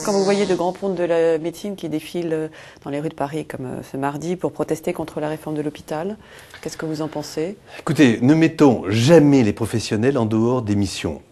Quand vous voyez de grands pontes de la médecine qui défilent dans les rues de Paris comme ce mardi pour protester contre la réforme de l'hôpital, qu'est-ce que vous en pensez? Écoutez, ne mettons jamais les professionnels en dehors des missions.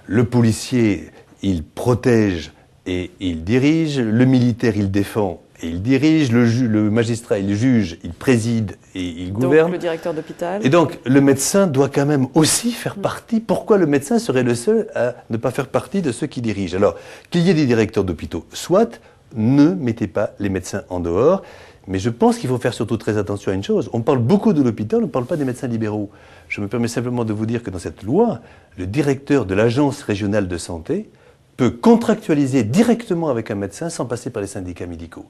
Le policier, il protège et il dirige. Le militaire, il défend et il dirige. Le magistrat, il juge, il préside et il gouverne. Donc le directeur d'hôpital. Et donc le médecin doit quand même aussi faire partie. Pourquoi le médecin serait le seul à ne pas faire partie de ceux qui dirigent? Alors, qu'il y ait des directeurs d'hôpitaux, soit, ne mettez pas les médecins en dehors. Mais je pense qu'il faut faire surtout très attention à une chose. On parle beaucoup de l'hôpital, on ne parle pas des médecins libéraux. Je me permets simplement de vous dire que dans cette loi, le directeur de l'agence régionale de santé peut contractualiser directement avec un médecin sans passer par les syndicats médicaux.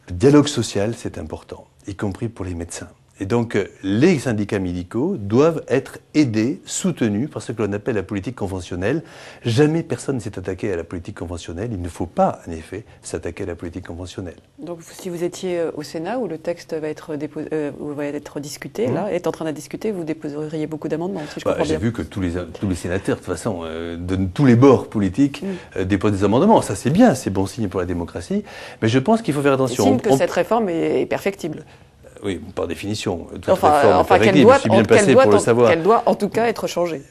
Le dialogue social, c'est important, y compris pour les médecins. Et donc, les syndicats médicaux doivent être aidés, soutenus par ce que l'on appelle la politique conventionnelle. Jamais personne ne s'est attaqué à la politique conventionnelle. Il ne faut pas, en effet, s'attaquer à la politique conventionnelle. Donc, si vous étiez au Sénat, où le texte va être discuté, là, est en train d'être discuté, vous déposeriez beaucoup d'amendements, si je comprends bien. J'ai vu que tous les sénateurs, de toute façon, de tous les bords politiques, déposent des amendements. Ça, c'est bien, c'est bon signe pour la démocratie. Mais je pense qu'il faut faire attention. Signe que cette réforme est perfectible. Oui, par définition. Qu'elle doit en tout cas être changée.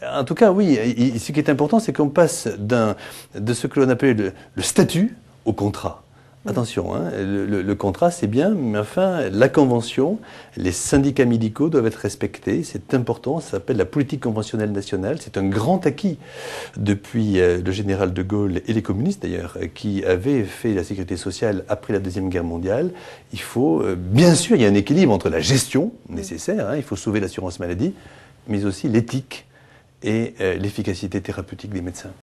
En tout cas, oui. Ce qui est important, c'est qu'on passe de ce que l'on appelle le statut au contrat. Attention, hein, le contrat c'est bien, mais enfin la convention, les syndicats médicaux doivent être respectés, c'est important, ça s'appelle la politique conventionnelle nationale, c'est un grand acquis depuis le général de Gaulle et les communistes d'ailleurs, qui avaient fait la sécurité sociale après la Deuxième Guerre mondiale. Il faut, bien sûr, il y a un équilibre entre la gestion nécessaire, hein, il faut sauver l'assurance maladie, mais aussi l'éthique et l'efficacité thérapeutique des médecins.